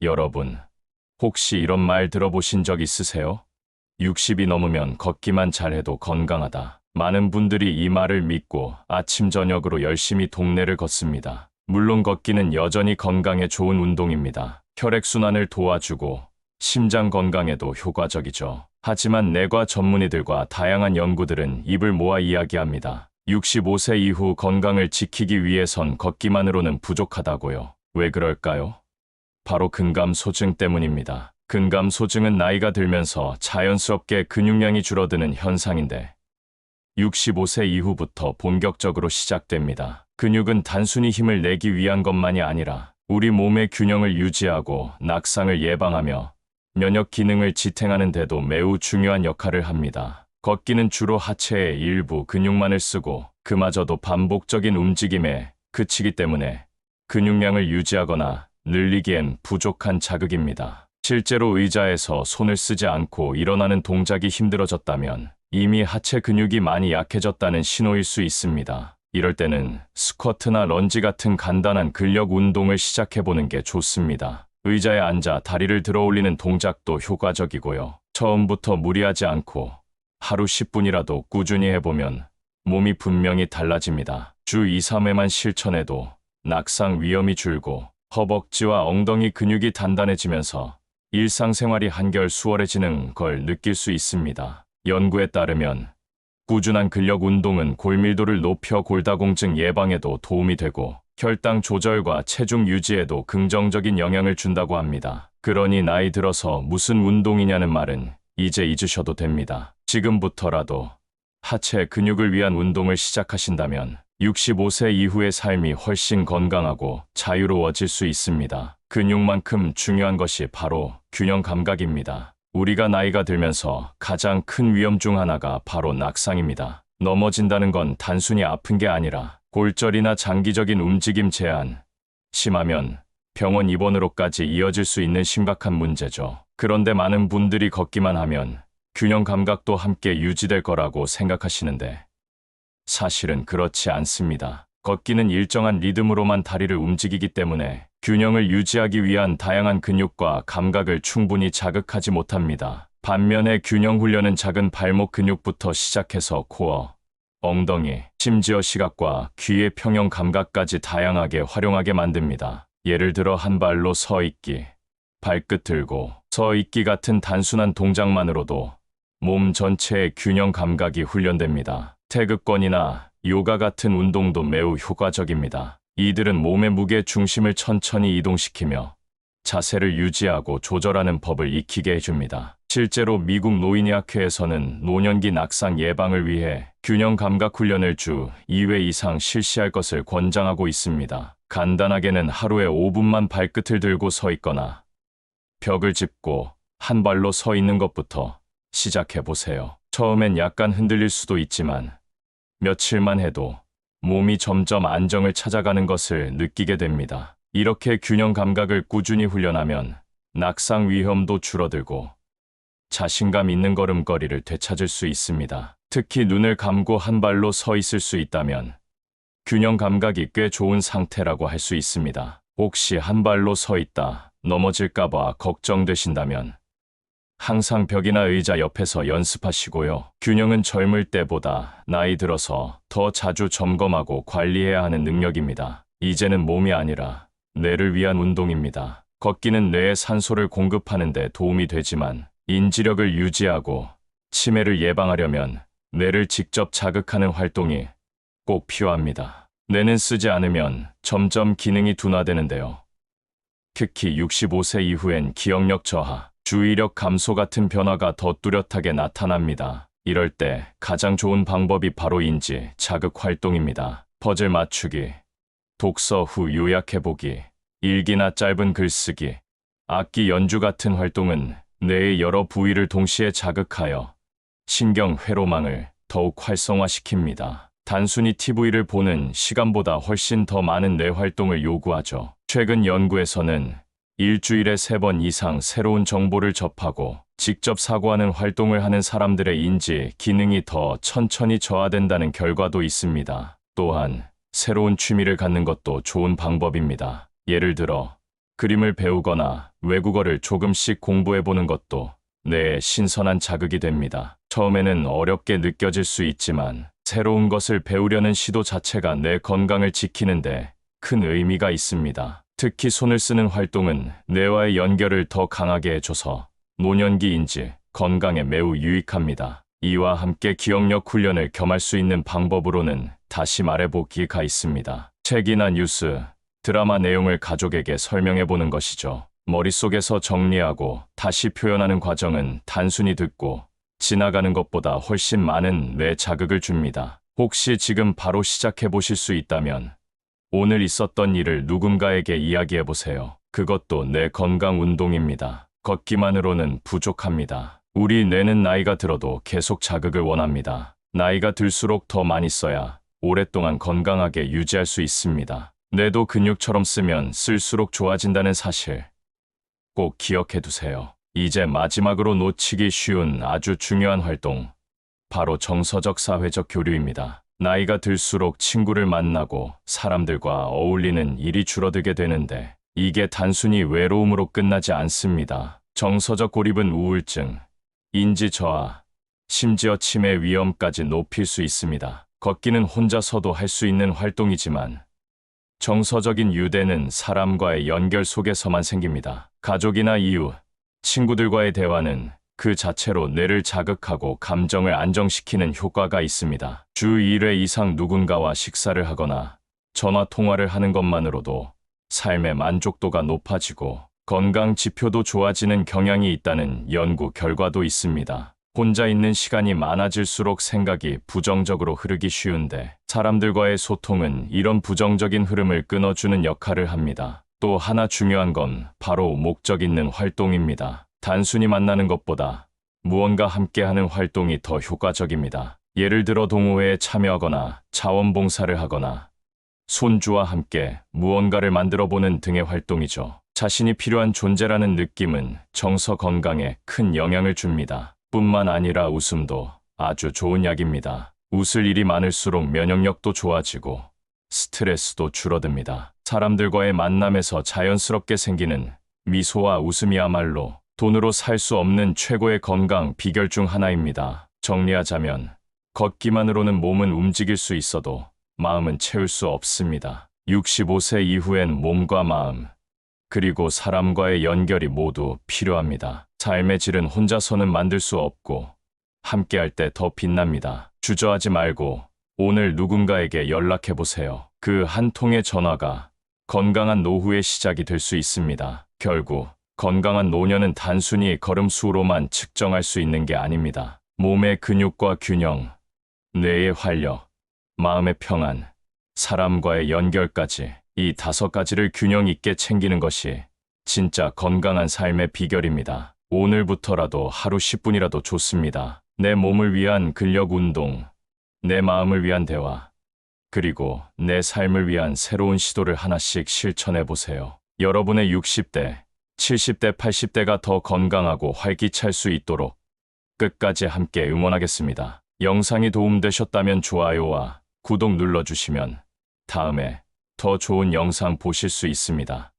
여러분, 혹시 이런 말 들어보신 적 있으세요? 60이 넘으면 걷기만 잘해도 건강하다. 많은 분들이 이 말을 믿고 아침 저녁으로 열심히 동네를 걷습니다. 물론 걷기는 여전히 건강에 좋은 운동입니다. 혈액순환을 도와주고 심장 건강에도 효과적이죠. 하지만 내과 전문의들과 다양한 연구들은 입을 모아 이야기합니다. 65세 이후 건강을 지키기 위해선 걷기만으로는 부족하다고요. 왜 그럴까요? 바로 근감소증 때문입니다. 근감소증은 나이가 들면서 자연스럽게 근육량이 줄어드는 현상인데 65세 이후부터 본격적으로 시작됩니다. 근육은 단순히 힘을 내기 위한 것만이 아니라 우리 몸의 균형을 유지하고 낙상을 예방하며 면역 기능을 지탱하는 데도 매우 중요한 역할을 합니다. 걷기는 주로 하체의 일부 근육만을 쓰고 그마저도 반복적인 움직임에 그치기 때문에 근육량을 유지하거나 늘리기엔 부족한 자극입니다. 실제로 의자에서 손을 쓰지 않고 일어나는 동작이 힘들어졌다면 이미 하체 근육이 많이 약해졌다는 신호일 수 있습니다. 이럴 때는 스쿼트나 런지 같은 간단한 근력 운동을 시작해보는 게 좋습니다. 의자에 앉아 다리를 들어 올리는 동작도 효과적이고요. 처음부터 무리하지 않고 하루 10분이라도 꾸준히 해보면 몸이 분명히 달라집니다. 주 2, 3회만 실천해도 낙상 위험이 줄고 허벅지와 엉덩이 근육이 단단해지면서 일상생활이 한결 수월해지는 걸 느낄 수 있습니다. 연구에 따르면 꾸준한 근력 운동은 골밀도를 높여 골다공증 예방에도 도움이 되고 혈당 조절과 체중 유지에도 긍정적인 영향을 준다고 합니다. 그러니 나이 들어서 무슨 운동이냐는 말은 이제 잊으셔도 됩니다. 지금부터라도 하체 근육을 위한 운동을 시작하신다면 65세 이후의 삶이 훨씬 건강하고 자유로워질 수 있습니다. 근육만큼 중요한 것이 바로 균형 감각입니다. 우리가 나이가 들면서 가장 큰 위험 중 하나가 바로 낙상입니다. 넘어진다는 건 단순히 아픈 게 아니라 골절이나 장기적인 움직임 제한, 심하면 병원 입원으로까지 이어질 수 있는 심각한 문제죠. 그런데 많은 분들이 걷기만 하면 균형 감각도 함께 유지될 거라고 생각하시는데 사실은 그렇지 않습니다. 걷기는 일정한 리듬으로만 다리를 움직이기 때문에 균형을 유지하기 위한 다양한 근육과 감각을 충분히 자극하지 못합니다. 반면에 균형 훈련은 작은 발목 근육부터 시작해서 코어, 엉덩이, 심지어 시각과 귀의 평형 감각까지 다양하게 활용하게 만듭니다. 예를 들어 한 발로 서 있기, 발끝 들고 서 있기 같은 단순한 동작만으로도 몸 전체의 균형 감각이 훈련됩니다. 태극권이나 요가 같은 운동도 매우 효과적입니다. 이들은 몸의 무게 중심을 천천히 이동시키며 자세를 유지하고 조절하는 법을 익히게 해줍니다. 실제로 미국 노인의학회에서는 노년기 낙상 예방을 위해 균형 감각 훈련을 주 2회 이상 실시할 것을 권장하고 있습니다. 간단하게는 하루에 5분만 발끝을 들고 서 있거나 벽을 짚고 한 발로 서 있는 것부터 시작해보세요. 처음엔 약간 흔들릴 수도 있지만 며칠만 해도 몸이 점점 안정을 찾아가는 것을 느끼게 됩니다. 이렇게 균형 감각을 꾸준히 훈련하면 낙상 위험도 줄어들고 자신감 있는 걸음걸이를 되찾을 수 있습니다. 특히 눈을 감고 한 발로 서 있을 수 있다면 균형 감각이 꽤 좋은 상태라고 할 수 있습니다. 혹시 한 발로 서 있다 넘어질까봐 걱정되신다면 항상 벽이나 의자 옆에서 연습하시고요. 균형은 젊을 때보다 나이 들어서 더 자주 점검하고 관리해야 하는 능력입니다. 이제는 몸이 아니라 뇌를 위한 운동입니다. 걷기는 뇌에 산소를 공급하는 데 도움이 되지만 인지력을 유지하고 치매를 예방하려면 뇌를 직접 자극하는 활동이 꼭 필요합니다. 뇌는 쓰지 않으면 점점 기능이 둔화되는데요. 특히 65세 이후엔 기억력 저하, 주의력 감소 같은 변화가 더 뚜렷하게 나타납니다. 이럴 때 가장 좋은 방법이 바로 인지 자극 활동입니다. 퍼즐 맞추기, 독서 후 요약해보기, 일기나 짧은 글쓰기, 악기 연주 같은 활동은 뇌의 여러 부위를 동시에 자극하여 신경 회로망을 더욱 활성화시킵니다. 단순히 TV를 보는 시간보다 훨씬 더 많은 뇌 활동을 요구하죠. 최근 연구에서는 일주일에 3번 이상 새로운 정보를 접하고 직접 사고하는 활동을 하는 사람들의 인지 기능이 더 천천히 저하된다는 결과도 있습니다. 또한 새로운 취미를 갖는 것도 좋은 방법입니다. 예를 들어 그림을 배우거나 외국어를 조금씩 공부해 보는 것도 뇌에 신선한 자극이 됩니다. 처음에는 어렵게 느껴질 수 있지만 새로운 것을 배우려는 시도 자체가 뇌 건강을 지키는데 큰 의미가 있습니다. 특히 손을 쓰는 활동은 뇌와의 연결을 더 강하게 해줘서 노년기 인지 건강에 매우 유익합니다. 이와 함께 기억력 훈련을 겸할 수 있는 방법으로는 다시 말해보기가 있습니다. 책이나 뉴스, 드라마 내용을 가족에게 설명해 보는 것이죠. 머릿속에서 정리하고 다시 표현하는 과정은 단순히 듣고 지나가는 것보다 훨씬 많은 뇌 자극을 줍니다. 혹시 지금 바로 시작해 보실 수 있다면 오늘 있었던 일을 누군가에게 이야기해 보세요. 그것도 뇌 건강 운동입니다. 걷기만으로는 부족합니다. 우리 뇌는 나이가 들어도 계속 자극을 원합니다. 나이가 들수록 더 많이 써야 오랫동안 건강하게 유지할 수 있습니다. 뇌도 근육처럼 쓰면 쓸수록 좋아진다는 사실 꼭 기억해 두세요. 이제 마지막으로 놓치기 쉬운 아주 중요한 활동, 바로 정서적 사회적 교류입니다. 나이가 들수록 친구를 만나고 사람들과 어울리는 일이 줄어들게 되는데 이게 단순히 외로움으로 끝나지 않습니다. 정서적 고립은 우울증, 인지 저하, 심지어 치매 위험까지 높일 수 있습니다. 걷기는 혼자서도 할 수 있는 활동이지만 정서적인 유대는 사람과의 연결 속에서만 생깁니다. 가족이나 이웃, 친구들과의 대화는 그 자체로 뇌를 자극하고 감정을 안정시키는 효과가 있습니다. 주 1회 이상 누군가와 식사를 하거나 전화 통화를 하는 것만으로도 삶의 만족도가 높아지고 건강 지표도 좋아지는 경향이 있다는 연구 결과도 있습니다. 혼자 있는 시간이 많아질수록 생각이 부정적으로 흐르기 쉬운데 사람들과의 소통은 이런 부정적인 흐름을 끊어주는 역할을 합니다. 또 하나 중요한 건 바로 목적 있는 활동입니다. 단순히 만나는 것보다 무언가 함께하는 활동이 더 효과적입니다. 예를 들어 동호회에 참여하거나 자원봉사를 하거나 손주와 함께 무언가를 만들어보는 등의 활동이죠. 자신이 필요한 존재라는 느낌은 정서 건강에 큰 영향을 줍니다. 뿐만 아니라 웃음도 아주 좋은 약입니다. 웃을 일이 많을수록 면역력도 좋아지고 스트레스도 줄어듭니다. 사람들과의 만남에서 자연스럽게 생기는 미소와 웃음이야말로 돈으로 살 수 없는 최고의 건강 비결 중 하나입니다. 정리하자면 걷기만으로는 몸은 움직일 수 있어도 마음은 채울 수 없습니다. 65세 이후엔 몸과 마음, 그리고 사람과의 연결이 모두 필요합니다. 삶의 질은 혼자서는 만들 수 없고 함께할 때 더 빛납니다. 주저하지 말고 오늘 누군가에게 연락해보세요. 그 한 통의 전화가 건강한 노후의 시작이 될 수 있습니다. 결국 건강한 노년은 단순히 걸음수로만 측정할 수 있는 게 아닙니다. 몸의 근육과 균형, 뇌의 활력, 마음의 평안, 사람과의 연결까지 이 5가지를 균형 있게 챙기는 것이 진짜 건강한 삶의 비결입니다. 오늘부터라도 하루 10분이라도 좋습니다. 내 몸을 위한 근력 운동, 내 마음을 위한 대화, 그리고 내 삶을 위한 새로운 시도를 하나씩 실천해 보세요. 여러분의 60대, 70대, 80대가 더 건강하고 활기찰 수 있도록 끝까지 함께 응원하겠습니다. 영상이 도움되셨다면 좋아요와 구독 눌러주시면 다음에 더 좋은 영상 보실 수 있습니다.